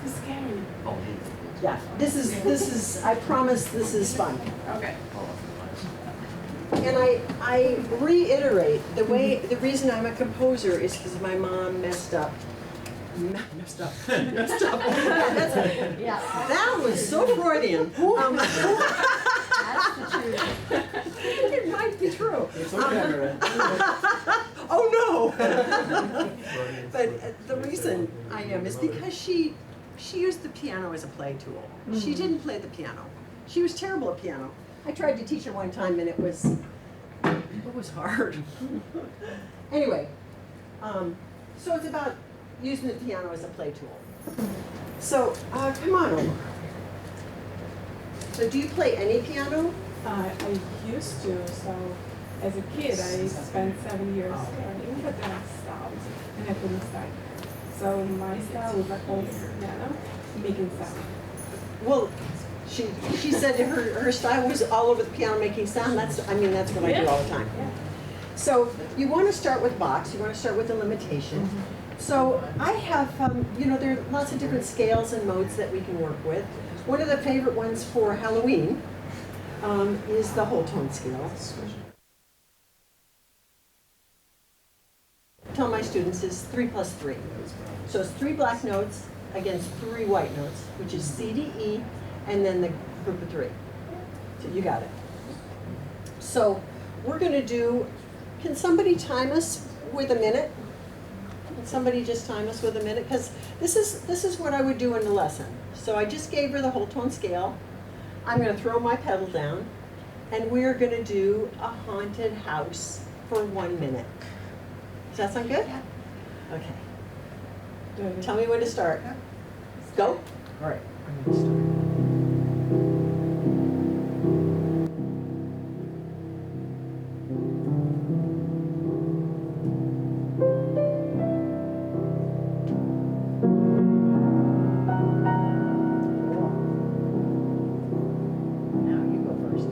It's scary. Yeah. This is. I promise this is fun. Okay. And I reiterate, the reason I'm a composer is because my mom messed up. Yeah, that was so Freudian. That's the truth. It might be true. It's on camera. Oh no! But the reason I am is because she used the piano as a play tool. She didn't play the piano. She was terrible at piano. I tried to teach her one time and it was hard. Anyway, so it's about using the piano as a play tool. So come on over. So do you play any piano? I used to, so as a kid I spent 7 years learning, but then I stopped and I couldn't start. So my style was like old piano, making sound. Well, she said her style was all over the piano making sound. That's what I do all the time. Yeah. So you want to start with Bach's. You want to start with the limitation. So I have, there are lots of different scales and modes that we can work with. One of the favorite ones for Halloween is the whole tone scale. I tell my students is 3 plus 3. So it's 3 black notes against 3 white notes, which is C, D, E, and then the group of 3. So you got it. So we're going to do, can somebody time us with a minute? Can somebody just time us with a minute? Because this is what I would do in the lesson. So I just gave her the whole tone scale. I'm going to throw my pedal down, and we're going to do a haunted house for 1 minute. Does that sound good? Yeah. Okay. Tell me when to start. Go. All right. I'm going to start. Now you go first.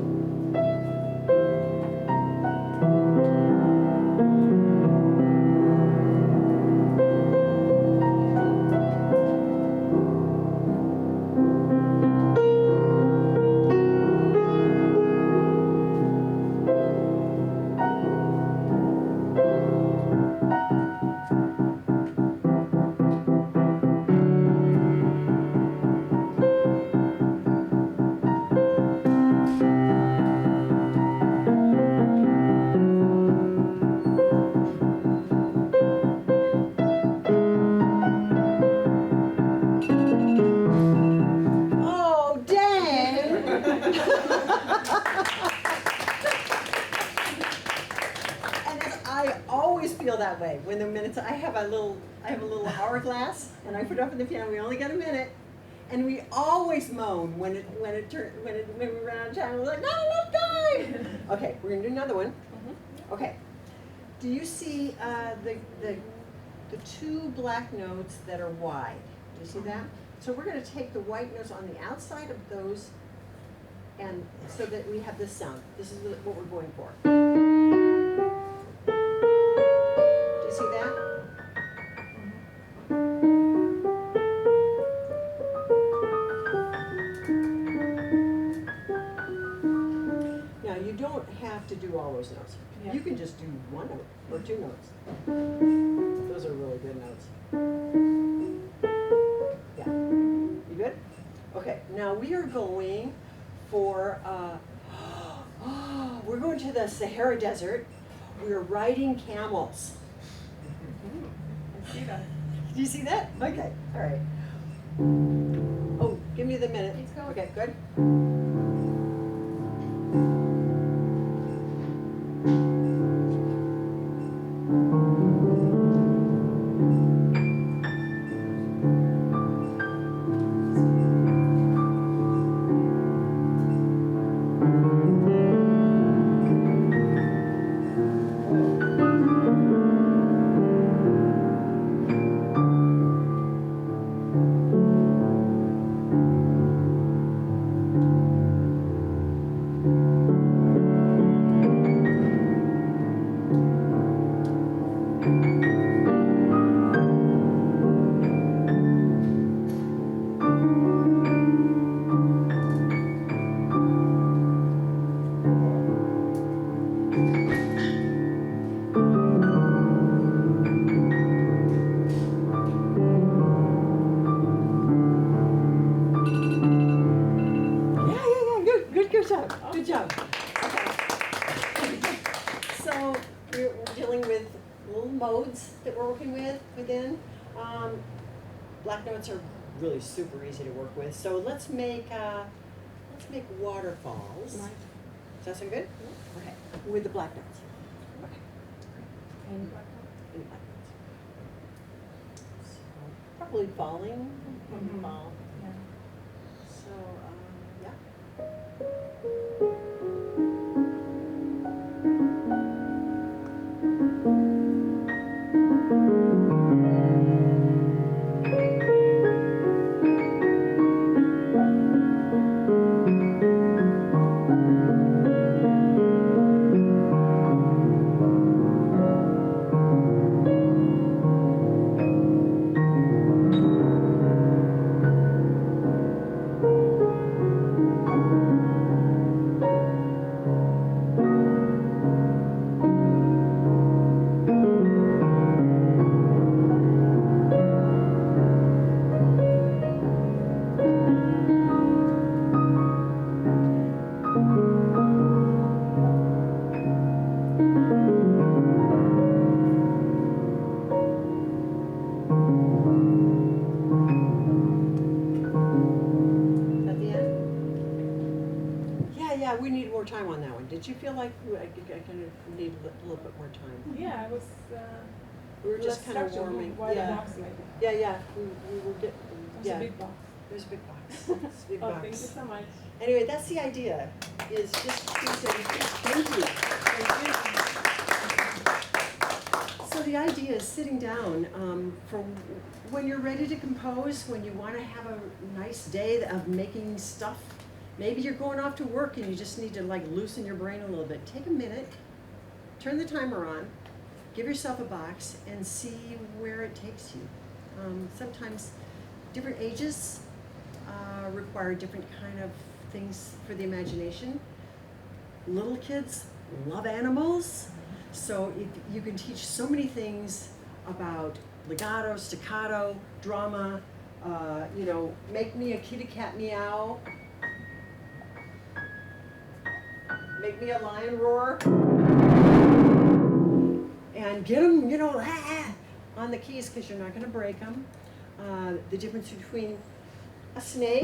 Oh, dang! And I always feel that way when the minutes. I have a little hourglass, and I put it up in the piano. We only got a minute, and we always moan when we run out of time. We're like, not enough time. Okay, we're gonna do another one. Okay. Do you see the 2 black notes that are wide? Do you see that? So we're going to take the white notes on the outside of those, and so that we have this sound. This is what we're going for. Do you see that? Now you have to do all those notes. Yeah. You can just do one note or two notes. Those are really good notes. Yeah. You good? Okay, now we are going for, we're going to the Sahara Desert. We're riding camels. I see that. Do you see that? Okay, all right. Oh, give me the minute. Let's go. Okay, good. Good job. Good job. Okay. So we're dealing with little modes that we're working with within. Black notes are really super easy to work with. So let's make waterfalls. Nice. Does that sound good? Okay. With the black notes. Okay. And In black notes. So probably falling. Mhm. Fall. yeah. So yeah. At the end? Yeah, we need more time on that one. Did you feel like I kind of need a little bit more time? Yeah, I was. We were just less kind of structured, warming. Why the Yeah, box like that? yeah. We were getting, It was yeah. a big box. There's a big box. It's a big Oh, box. thank you so much. Anyway, that's the idea, is just to say, thank you. So the idea is sitting down for when you're ready to compose, when you want to have a nice day of making stuff. Maybe you're going off to work and you just need to like loosen your brain a little bit. Take a minute, turn the timer on, give yourself a box and see where it takes you. Sometimes different ages require different kind of things for the imagination. Little kids love animals, so if you can teach so many things about legato, staccato, drama, make me a kitty cat meow, make me a lion roar, and get them, on the keys because you're not going to break them. The difference between a snake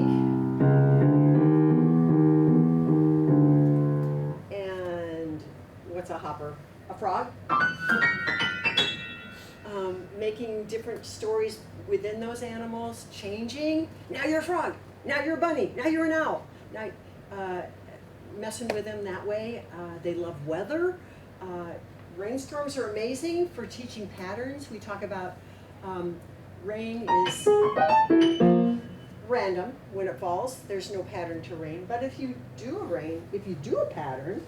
and what's a hopper? A frog. Making different stories within those animals, changing. Now you're a frog. Now you're a bunny. Now you're an owl. Now, messing with them that way. They love weather. Rainstorms are amazing for teaching patterns. We talk about rain is random when it falls. There's no pattern to rain. But if you do a pattern,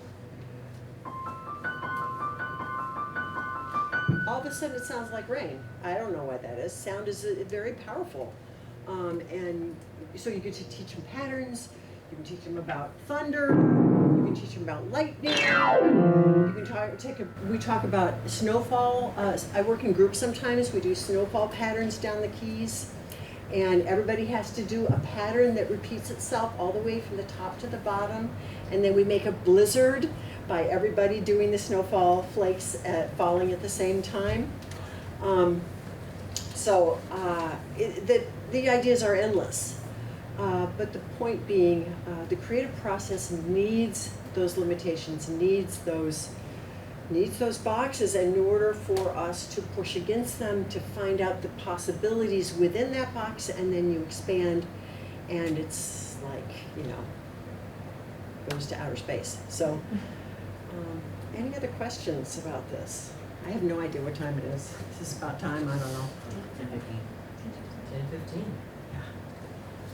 all of a sudden it sounds like rain. I don't know what that is. Sound is very powerful. And so you get to teach them patterns. You can teach them about thunder. You can teach them about lightning. You can we talk about snowfall. I work in groups sometimes. We do snowfall patterns down the keys. And everybody has to do a pattern that repeats itself all the way from the top to the bottom. And then we make a blizzard by everybody doing the snowfall flakes falling at the same time. The ideas are endless. But the point being, the creative process needs those limitations, needs those boxes in order for us to push against them, to find out the possibilities within that box, and then you expand, and it's like, goes to outer space. So, any other questions about this? I have no idea what time it is. Is this about time? I don't know. 10:15. 10:15. Yeah.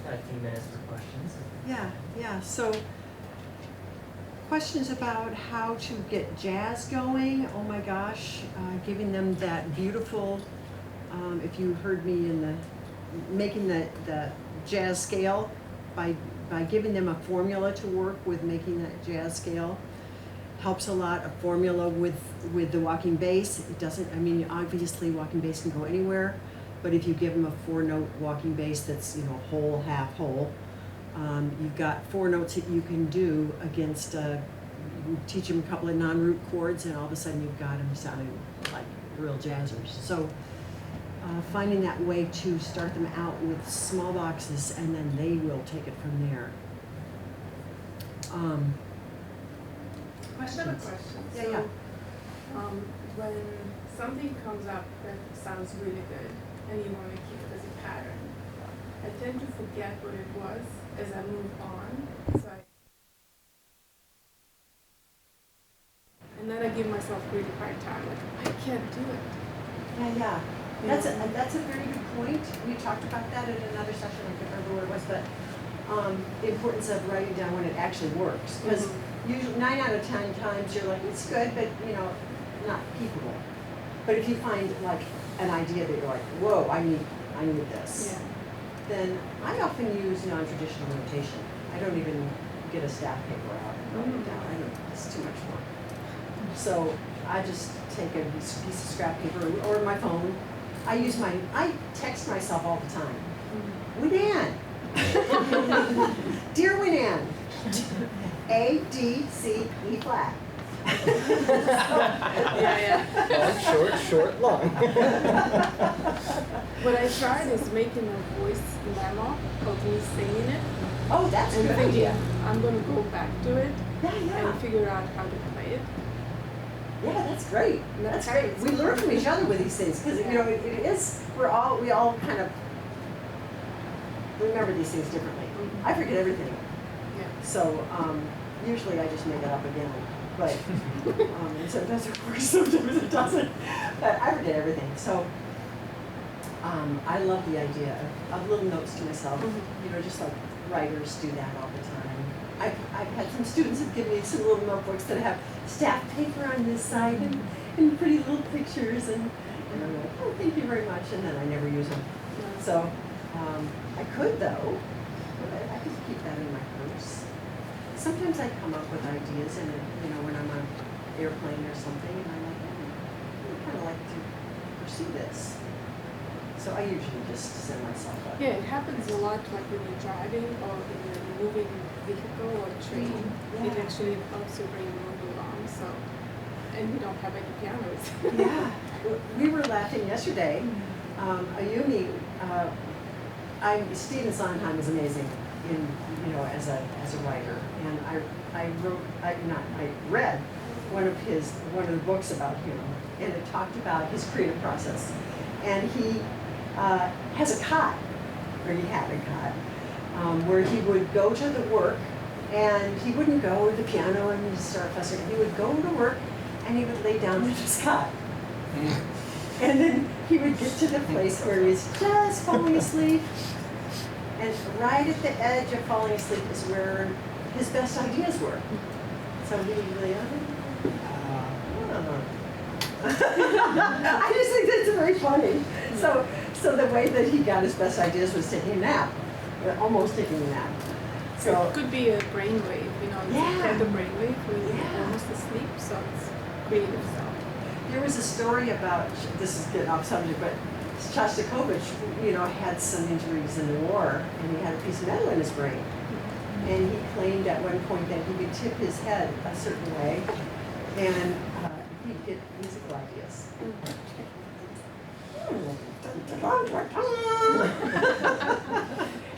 Got a few minutes for questions. Yeah. So, questions about how to get jazz going. Oh my gosh, giving them that beautiful, if you heard me in making the jazz scale, by giving them a formula to work with, making that jazz scale helps a lot. A formula with the walking bass, it doesn't, obviously walking bass can go anywhere, but if you give them a 4-note walking bass that's, whole, half whole, you've got 4 notes that you can do against, you teach them a couple of non-root chords, and all of a sudden you've got them sounding like real jazzers. So finding that way to start them out with small boxes, and then they will take it from there. I have a question. Yeah. When something comes up that sounds really good and you want to keep it as a pattern, I tend to forget what it was as I move on. And then I give myself a really hard time, like, I can't do it. Yeah. That's a very good point. We talked about that in another session. I can't remember what it was, but the importance of writing down when it actually works. Because usually 9 out of 10 times you're like, it's good, but not keepable. But if you find like an idea that you're like, whoa, I need this, then I often use non-traditional notation. I don't even get a staff paper out and write it down. I don't. It's too much work. So I just take a piece of scrap paper or my phone. I text myself all the time. Wynn-Anne. Dear Wynn-Anne. A, D, C, E flat. Long, short, long. What I tried is making a voice memo of me singing it. Oh, that's a and good thinking, idea. I'm going to go back to it Yeah. and figure out how to play it. Yeah, that's great. That's great. We learn from each other with these things because it is. We all kind of remember these things differently. I forget everything, Yeah. so usually I just make it up again. But and sometimes it works, sometimes it doesn't. But I forget everything. So I love the idea of little notes to myself. Just like writers do that all the time. I've had some students have given me some little notebooks that have staff paper on this side and pretty little pictures, and I'm like, oh, thank you very much, and then I never use them. So I could though, I could keep that in my purse. Sometimes I come up with ideas, and when I'm on an airplane or something, and I'm like, I kind of like to pursue this. So I usually just send myself up. Yeah, it happens a lot, like when you're driving or in a moving vehicle or train. It actually helps you bring the mood along. So, and we don't have any pianos. Yeah, we were laughing yesterday. Ayumi, Stephen Sondheim is amazing as a writer, and I read one of the books about him, and it talked about his creative process, and he has a cot, or he had a cot, where he would go to the work, and he wouldn't go to the piano and start fussing. He would go to work, and he would lay down in his cot. And then he would get to the place where he's just falling asleep, and right at the edge of falling asleep is where his best ideas were. So he would really, I just think that's very funny. So the way that he got his best ideas was taking a nap, almost taking a nap. So It could be a brainwave, you know, it's Yeah. kind of brainwave when you're Yeah. almost asleep, so it's creative sound. there was a story about, this is getting off subject, but Shostakovich, you know, had some injuries in the war, and he had a piece of metal in his brain. And he claimed at one point that he could tip his head a certain way, and he'd get musical ideas.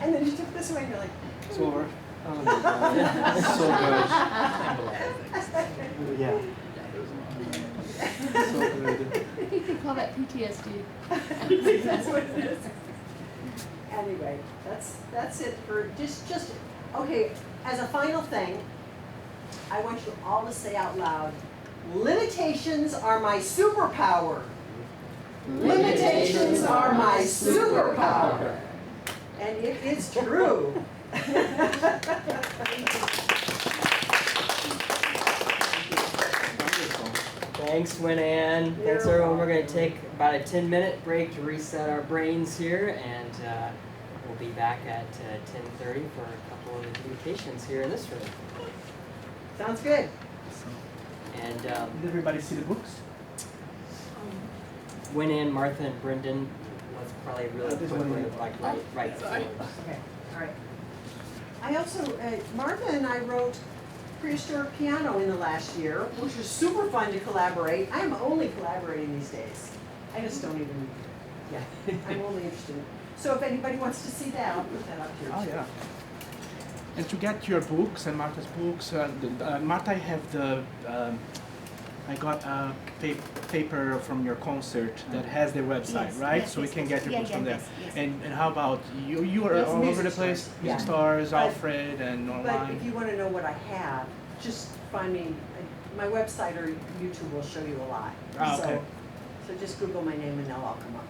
And then you tip this way, and you're like, Slower. Oh my god. So good. Yeah. So good. I think they call that PTSD. that's what it is. Anyway, that's it for just okay. As a final thing, I want you all to say out loud, limitations are my superpower. Limitations are my superpower. And it is true. Thanks, Wynn-Anne. You're Thanks, everyone. We're going welcome. to take about a 10-minute break to reset our brains here, and we'll be back at 10:30 for a couple of adjudications here in this room. Sounds good. And Did everybody see the books? Wynn-Anne, Martha, and Brendan, let's probably really This quickly, one. like right Sorry. forward. Okay, all right. I also, Martha and I wrote prehistoric piano in the last year, which was super fun to collaborate. I'm only collaborating these days. I just don't even, yeah, I'm only interested. So if anybody wants to see that, I'll put that up here. Oh too. yeah. And to get your books and Martha's books, Martha, I have the. I got a paper from your concert that has the website, Yes, right? yes, so we yes, can yes. get your Yeah, books yeah, from there. yes, yes. And how about you? You are Yes, all over music the place. stores, Music yeah. stores, But- Alfred, and But online. if you want to know what I have, just find me, my website or YouTube will show you a lot. Ah, okay. So just Google my name and they'll all come up.